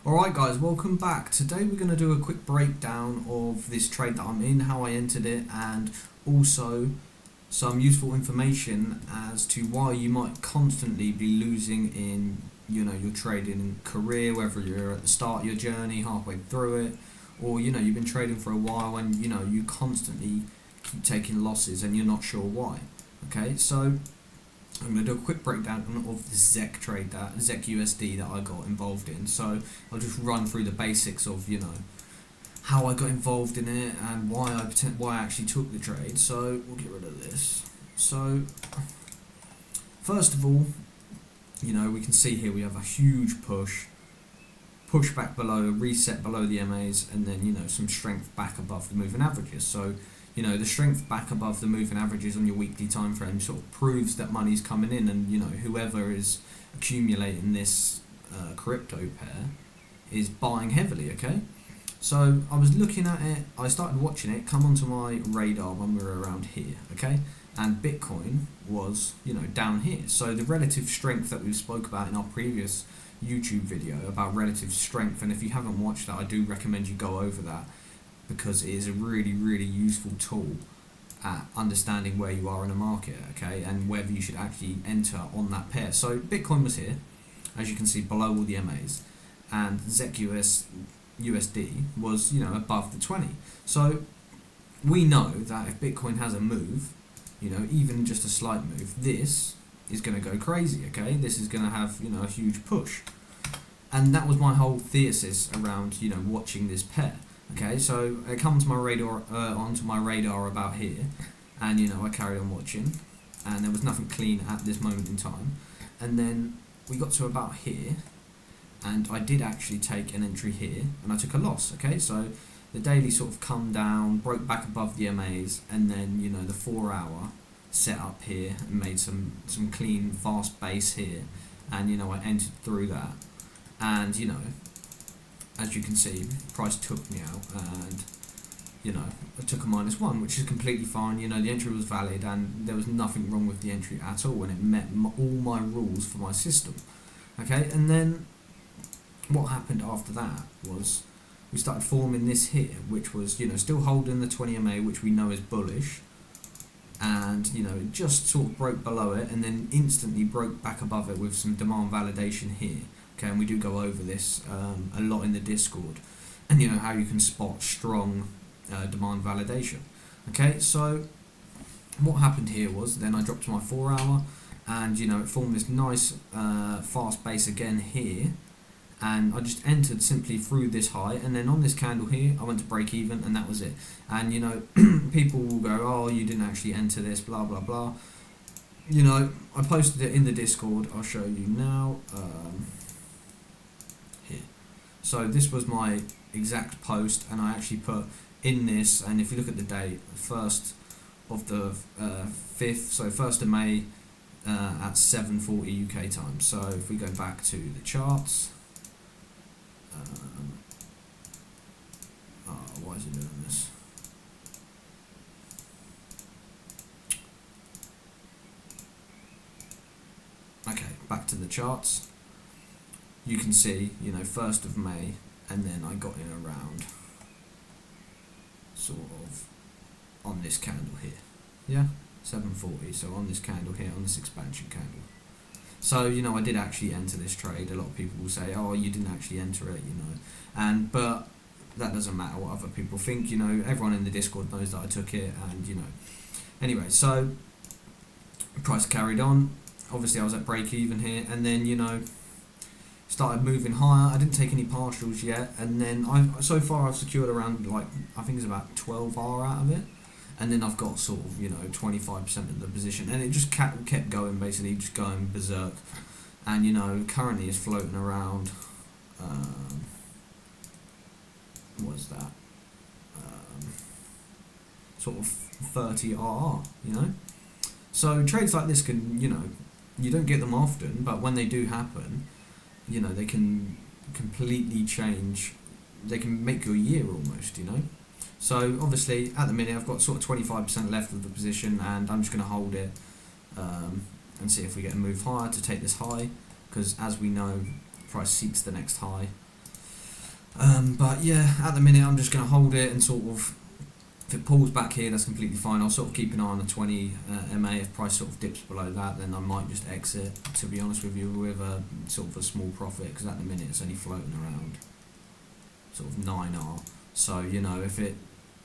Alright guys, welcome back. Today we're going to do a quick breakdown of this trade that I'm in, how I entered it, and also some useful information as to why you might constantly be losing in your trading career, whether you're at the start of your journey, halfway through it, or you've been trading for a while and you constantly keep taking losses and you're not sure why. Okay, so I'm going to do a quick breakdown of the ZEC trade, that ZEC USD that I got involved in. So I'll just run through the basics of how I got involved in it and why I actually took the trade. So we'll get rid of this. So first of all, we can see here we have a huge push back below, reset below the MAs, and then some strength back above the moving averages. So the strength back above the moving averages on your weekly time frame sort of proves that money's coming in, and whoever is accumulating this crypto pair is buying heavily. Okay, so I was looking at it, I started watching it come onto my radar when we were around here. Okay, and Bitcoin was down here. So the relative strength that we spoke about in our previous YouTube video about relative strength, and if you haven't watched that, I do recommend you go over that, because it is a really, really useful tool at understanding where you are in a market, okay, and whether you should actually enter on that pair. So Bitcoin was here, as you can see, below all the MAs, and ZEC USD was, above the 20. So we know that if Bitcoin has a move, even just a slight move, this is going to go crazy, okay? This is going to have, a huge push. And that was my whole thesis around, watching this pair. Okay, so it comes to my radar, onto my radar about here, and I carried on watching, and there was nothing clean at this moment in time, and then we got to about here, and I did actually take an entry here, and I took a loss. Okay, so the daily sort of come down, broke back above the MAs, and then the 4 hour set up here and made some clean fast base here, and I entered through that, and as you can see, price took me out, and I took a -1, which is completely fine. The entry was valid, and there was nothing wrong with the entry at all, and it met all my rules for my system. Okay, and then what happened after that was we started forming this here, which was still holding the 20 MA, which we know is bullish, and it just sort of broke below it, and then instantly broke back above it with some demand validation here. Okay, and we do go over this a lot in the Discord, and how you can spot strong demand validation. Okay, so what happened here was then I dropped to my 4 hour, and it formed this nice fast base again here, and I just entered simply through this high, and then on this candle here I went to break even, and that was it. And people will go, oh, you didn't actually enter this, blah blah blah. I posted it in the Discord. I'll show you now. Here. So this was my exact post, and I actually put in this, and if you look at the date, 1st of the 5th, so 1st of May at 7:40 UK time. So if we go back to the charts, why is it doing this? Okay, back to the charts. You can see, 1st of May, and then I got in around sort of on this candle here. Yeah, 7:40. So on this candle here, on this expansion candle. So I did actually enter this trade. A lot of people will say, oh, you didn't actually enter it, but that doesn't matter what other people think. Everyone in the Discord knows that I took it, and anyway. So price carried on. Obviously I was at break even here, and then started moving higher. I didn't take any partials yet, and then so far I've secured around, like, I think it's about 12 R out of it, and then I've got sort of 25% of the position, and it just kept going, basically just going berserk, and currently it's floating around what is that, sort of 30 RR. So trades like this can, you don't get them often, but when they do happen, they can completely change, they can make your year almost, So obviously at the minute I've got sort of 25% left of the position, and I'm just going to hold it and see if we get a move higher to take this high, because as we know, price seeks the next high. But yeah, at the minute I'm just going to hold it and sort of, if it pulls back here, that's completely fine. I'll sort of keep an eye on the 20 MA. If price sort of dips below that, then I might just exit, to be honest with you, with a sort of a small profit, because at the minute it's only floating around sort of 9R. So, you know, if it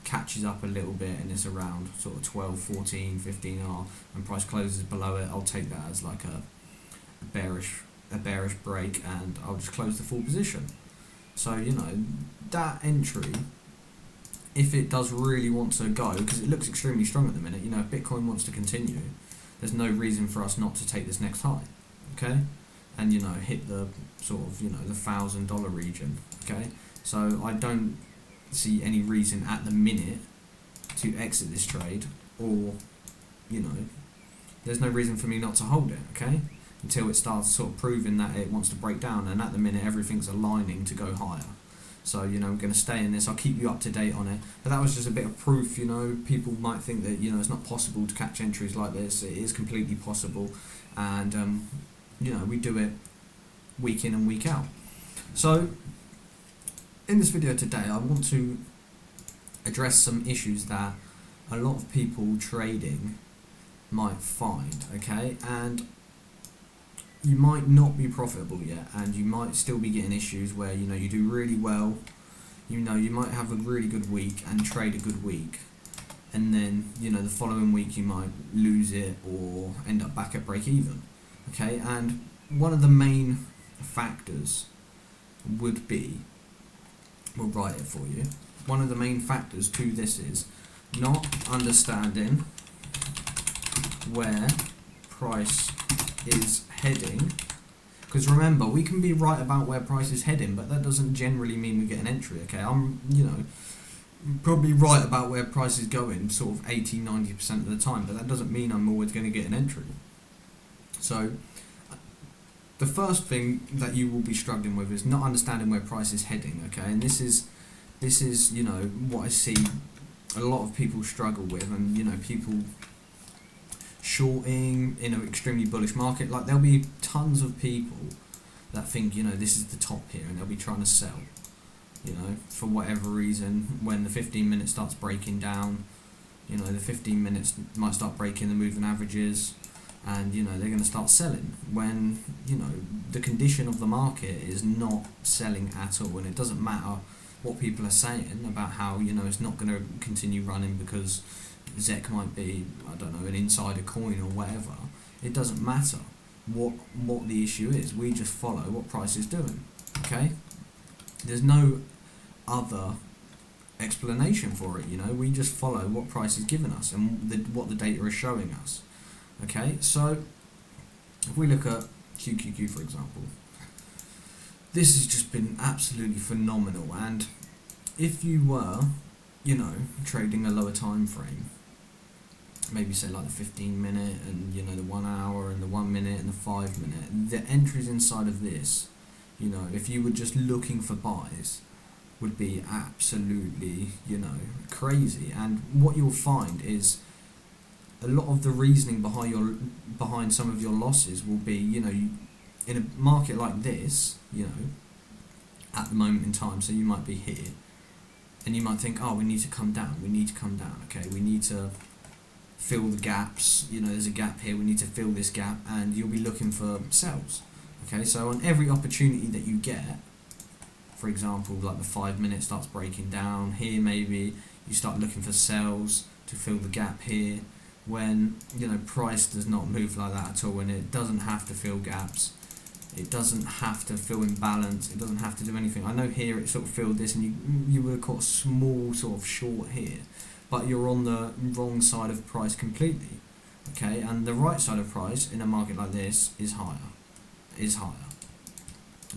catches up a little bit and it's around sort of 12, 14, 15R and price closes below it, I'll take that as like a bearish break, and I'll just close the full position. So, you know, that entry, if it does really want to go, because it looks extremely strong at the minute, you know, if Bitcoin wants to continue, there's no reason for us not to take this next high, okay? And, you know, hit the sort of, you know, the $1,000 region, okay? So I don't see any reason at the minute to exit this trade, or, you know, there's no reason for me not to hold it, okay? Until it starts sort of proving that it wants to break down, and at the minute everything's aligning to go higher. So, you know, I'm going to stay in this. I'll keep you up to date on it. But that was just a bit of proof, you know. People might think that, you know, it's not possible to catch entries like this. It is completely possible. And, you know, we do it week in and week out. So, in this video today, I want to address some issues that a lot of people trading might find, okay? And you might not be profitable yet, and you might still be getting issues where, you know, you do really well, you know, you might have a really good week and trade a good week, and then, you know, the following week you might lose it or end up back at break even, okay? And one of the main factors would be, we'll write it for you, one of the main factors to this is not understanding where price is heading. Because remember, we can be right about where price is heading, but that doesn't generally mean we get an entry, okay? I'm, you know, probably right about where price is going sort of 80-90% of the time, but that doesn't mean I'm always going to get an entry. So the first thing that you will be struggling with is not understanding where price is heading, okay? And this is you know, what I see a lot of people struggle with, and, you know, people shorting in an extremely bullish market. Like, there'll be tons of people that think, you know, this is the top here, and they'll be trying to sell, you know, for whatever reason. When the 15 minutes starts breaking down, you know, the 15 minutes might start breaking the moving averages, and, you know, they're going to start selling when, you know, the condition of the market is not selling at all. And it doesn't matter what people are saying about how, you know, it's not going to continue running because ZEC might be, I don't know, an insider coin or whatever. It doesn't matter what the issue is. We just follow what price is doing, okay? There's no other explanation for it, you know. We just follow what price is giving us and what the data is showing us, okay? So if we look at QQQ, for example, this has just been absolutely phenomenal. And if you were, you know, trading a lower time frame, maybe say like the 15 minute and, you know, the 1 hour and the 1 minute and the 5 minute, the entries inside of this, you know, if you were just looking for buys, would be absolutely, you know, crazy. And what you'll find is a lot of the reasoning behind some of your losses will be, you know, in a market like this, you know, at the moment in time, so you might be here and you might think, oh, we need to come down, okay, we need to fill the gaps, you know, there's a gap here, we need to fill this gap, and you'll be looking for sells, okay? So on every opportunity that you get, for example, like the 5 minute starts breaking down here, maybe you start looking for sells to fill the gap here, when, you know, price does not move like that at all, and it doesn't have to fill gaps, it doesn't have to fill imbalance, it doesn't have to do anything. I know here it sort of filled this, and you would have caught a small sort of short here, but you're on the wrong side of price completely, okay? And the right side of price in a market like this is higher,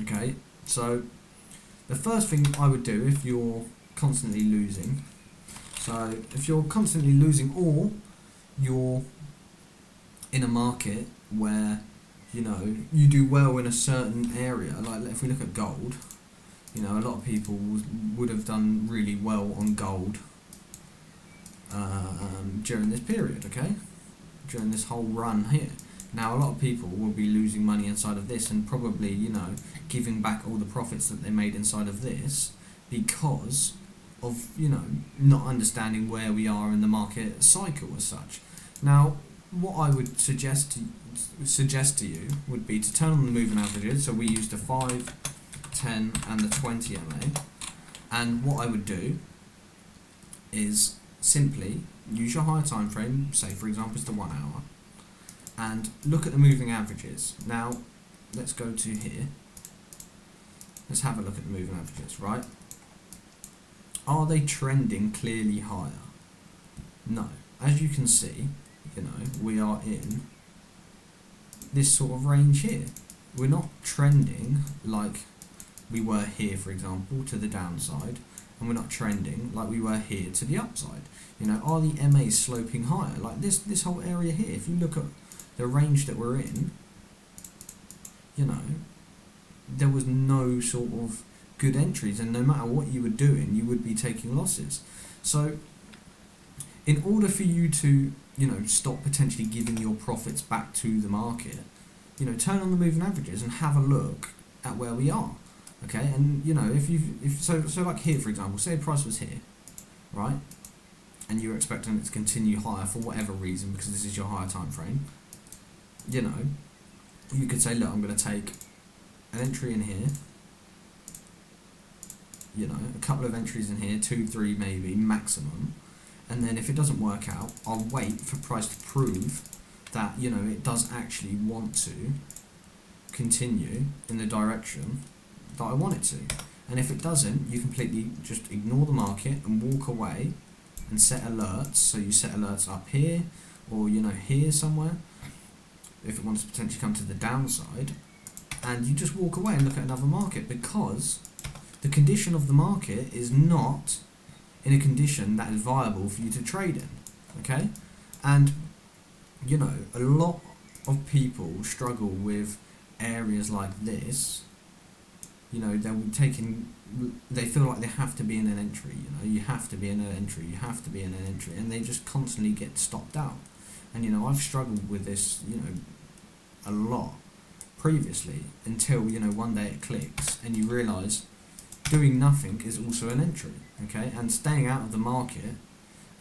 okay? So the first thing I would do if you're constantly losing, so if you're constantly losing, or you're in a market where, you know, you do well in a certain area, like if we look at gold, you know, a lot of people would have done really well on gold during this period, okay, during this whole run here. Now a lot of people will be losing money inside of this, and probably, you know, giving back all the profits that they made inside of this because of, you know, not understanding where we are in the market cycle as such. Now, what I would suggest to you would be to turn on the moving averages. So we use the 5, 10 and the 20 MA, and what I would do is simply use your higher time frame, say for example it's the 1 hour, and look at the moving averages. Now let's go to here, let's have a look at the moving averages, right? Are they trending clearly higher? No. As you can see, you know, we are in this sort of range here. We're not trending like we were here, for example, to the downside, and we're not trending like we were here to the upside. You know, are the MAs sloping higher? Like this whole area here, if you look at the range that we're in, you know, there was no sort of good entries, and no matter what you were doing, you would be taking losses. So in order for you to, you know, stop potentially giving your profits back to the market, you know, turn on the moving averages and have a look at where we are. Okay, and you know, so like here, for example, say the price was here, right, and you were expecting it to continue higher for whatever reason, because this is your higher time frame, you know, you could say, look, I'm going to take an entry in here, you know, a couple of entries in here, 2, 3 maybe maximum, and then if it doesn't work out, I'll wait for price to prove that, you know, it does actually want to continue in the direction that I want it to. And if it doesn't, you completely just ignore the market and walk away and set alerts. So you set alerts up here, or, you know, here somewhere, if it wants to potentially come to the downside, and you just walk away and look at another market, because the condition of the market is not in a condition that is viable for you to trade in. Okay? And, you know, a lot of people struggle with areas like this. You know, they feel like they have to be in an entry, you know, you have to be in an entry, you have to be in an entry, and they just constantly get stopped out. And, you know, I've struggled with this, you know, a lot previously, until, you know, one day it clicks and you realise doing nothing is also an entry, okay? And staying out of the market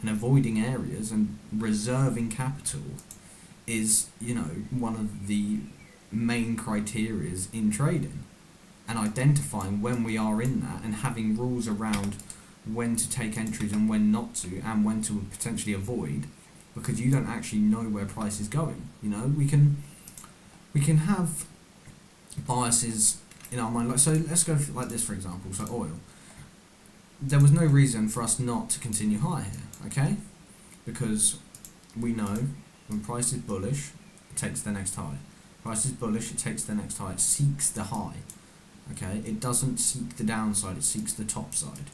and avoiding areas and reserving capital is, you know, one of the main criterias in trading. And identifying when we are in that, and having rules around when to take entries and when not to, and when to potentially avoid, because you don't actually know where price is going. You know, we can have biases in our mind. Like, so let's go like this, for example. So oil, there was no reason for us not to continue higher here, okay? Because we know when price is bullish, it takes the next high. Price is bullish, it takes the next high. It seeks the high. Okay, it doesn't seek the downside, it seeks the top side.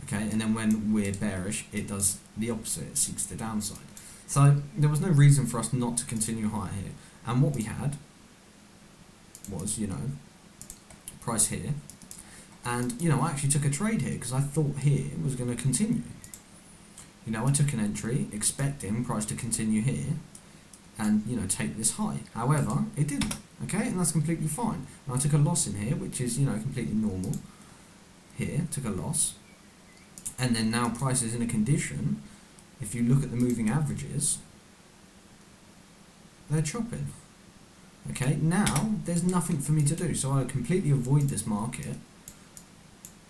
Okay, and then when we're bearish, it does the opposite, it seeks the downside. So there was no reason for us not to continue higher here. And what we had was, you know, price here. And, you know, I actually took a trade here because I thought here it was going to continue. You know, I took an entry expecting price to continue here and, you know, take this high. However, it didn't. Okay, and that's completely fine. And I took a loss in here, which is, you know, completely normal. Here, took a loss. And then now price is in a condition, if you look at the moving averages, they're chopping. Okay, now there's nothing for me to do. So I completely avoid this market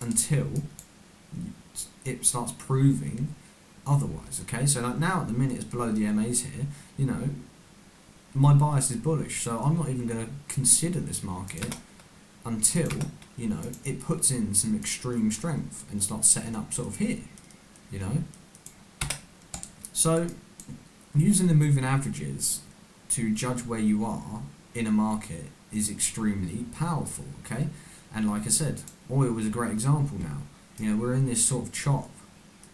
until it starts proving otherwise. Okay, so like now at the minute it's below the MAs here, you know, my bias is bullish, so I'm not even going to consider this market until, you know, it puts in some extreme strength and starts setting up sort of here, you know. So using the moving averages to judge where you are in a market is extremely powerful, okay? And like I said, oil was a great example now. You know, we're in this sort of chop.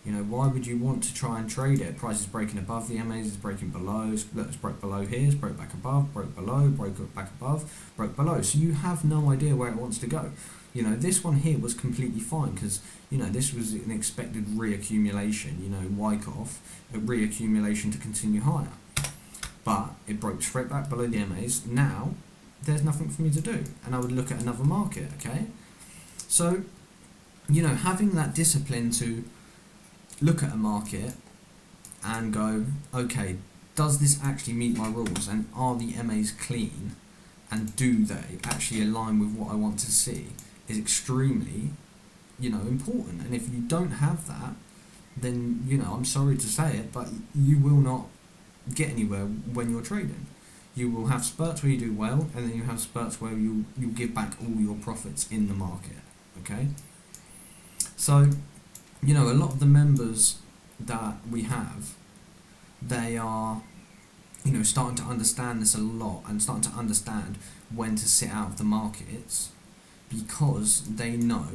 You know, why would you want to try and trade it? Price is breaking above the MAs, it's breaking below. Look, it's broke below here, it's broke back above, broke below, broke back above, broke below. So you have no idea where it wants to go. You know, this one here was completely fine because, you know, this was an expected reaccumulation, you know, Wyckoff, a reaccumulation to continue higher. But it broke straight back below the MAs. Now, there's nothing for me to do. And I would look at another market, okay? So, having that discipline to look at a market and go, okay, does this actually meet my rules, and are the MAs clean, and do they actually align with what I want to see, is extremely, important. And if you don't have that, then, I'm sorry to say it, but you will not get anywhere when you're trading. You will have spurts where you do well, and then you have spurts where you'll give back all your profits in the market. Okay? So, a lot of the members that we have, they are, starting to understand this a lot, and starting to understand when to sit out of the markets, because they know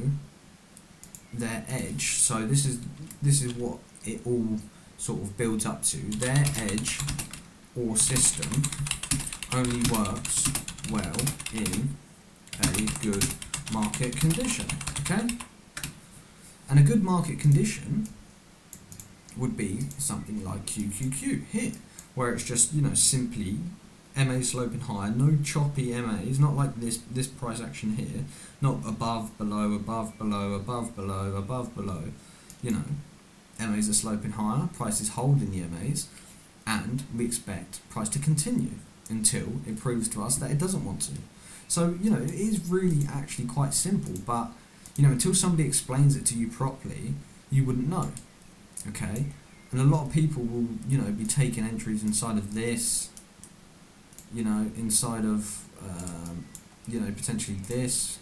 their edge. So this is what it all sort of builds up to. Their edge or system only works well in a good market condition. Okay? And a good market condition would be something like QQQ here, where it's just, simply MA sloping higher, no choppy MAs, not like this price action here, not above, below, above, below, above, below, above, below. MAs are sloping higher, price is holding the MAs, and we expect price to continue until it proves to us that it doesn't want to. So, it is really actually quite simple, but, until somebody explains it to you properly, you wouldn't know. Okay? And a lot of people will, be taking entries inside of this, inside of, potentially this,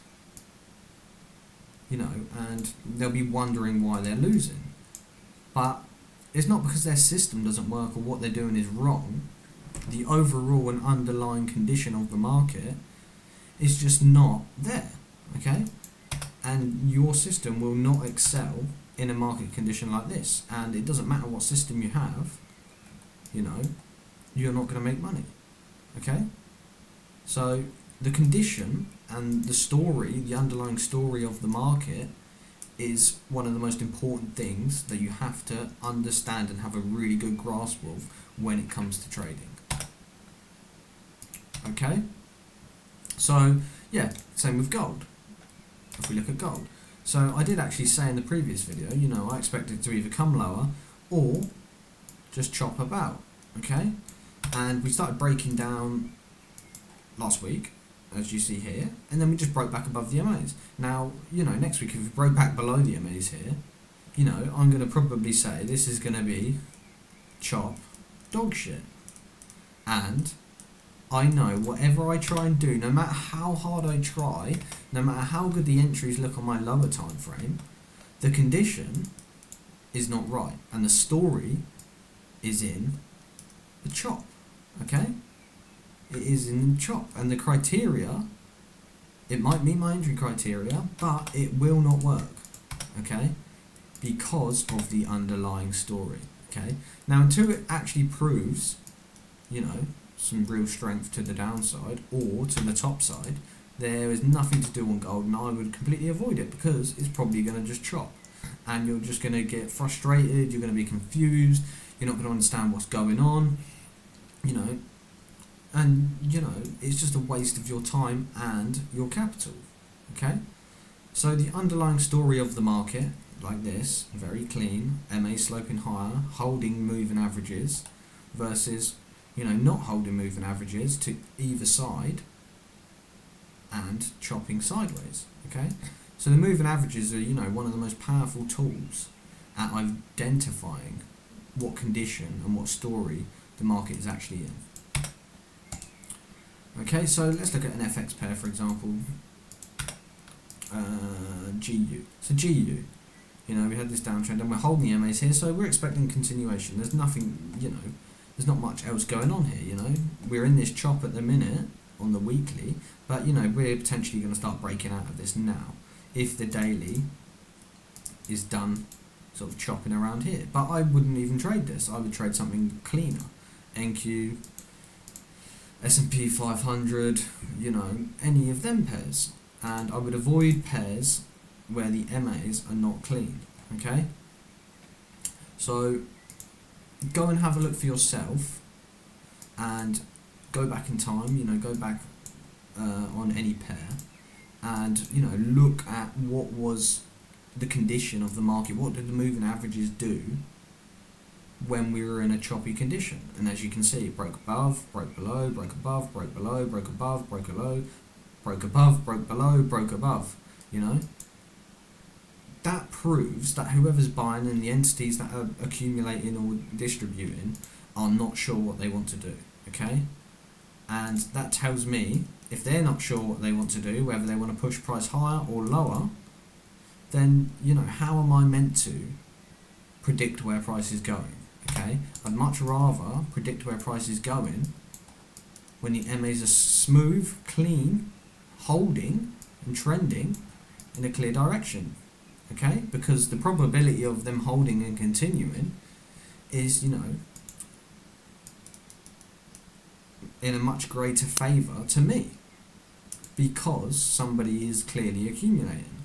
and they'll be wondering why they're losing. But it's not because their system doesn't work or what they're doing is wrong. The overall and underlying condition of the market is just not there, okay? And your system will not excel in a market condition like this. And it doesn't matter what system you have, you're not going to make money, okay? So the condition and the story, the underlying story of the market, is one of the most important things that you have to understand and have a really good grasp of when it comes to trading. Okay? So, yeah, same with gold. If we look at gold. So I did actually say in the previous video, I expect it to either come lower or just chop about. Okay? And we started breaking down last week, as you see here, and then we just broke back above the MAs. Now, next week if we break back below the MAs here, I'm going to probably say this is going to be chop dog shit. And I know whatever I try and do, no matter how hard I try, no matter how good the entries look on my lower time frame, the condition is not right, and the story is in the chop. Okay? It is in the chop, and the criteria, it might meet my entry criteria, but it will not work, okay, because of the underlying story. Okay, now until it actually proves, some real strength to the downside or to the top side, there is nothing to do on gold, and I would completely avoid it, because it's probably going to just chop, and you're just going to get frustrated, you're going to be confused, you're not going to understand what's going on, and, it's just a waste of your time and your capital, okay? So the underlying story of the market, like this, very clean, MA sloping higher, holding moving averages, versus, not holding moving averages to either side, and chopping sideways, okay? So the moving averages are, one of the most powerful tools at identifying what condition and what story the market is actually in. Okay, so let's look at an FX pair, for example, GU. So GU, we had this downtrend and we're holding the MAs here, so we're expecting continuation. There's nothing, there's not much else going on here, We're in this chop at the minute on the weekly, but, we're potentially going to start breaking out of this now if the daily is done sort of chopping around here. But I wouldn't even trade this. I would trade something cleaner. NQ, S&P 500, any of them pairs. And I would avoid pairs where the MAs are not clean, okay? So go and have a look for yourself and go back in time, go back on any pair and, look at what was the condition of the market. What did the moving averages do when we were in a choppy condition? And as you can see, it broke above, broke below, broke above, broke below, broke above, broke below, broke above, broke below, broke above. You know, that proves that whoever's buying and the entities that are accumulating or distributing are not sure what they want to do. Okay, and that tells me if they're not sure what they want to do, whether they want to push price higher or lower, then, you know, how am I meant to predict where price is going? Okay, I'd much rather predict where price is going when the MAs are smooth, clean, holding and trending in a clear direction. Okay, because the probability of them holding and continuing is, you know, in a much greater favour to me, because somebody is clearly accumulating.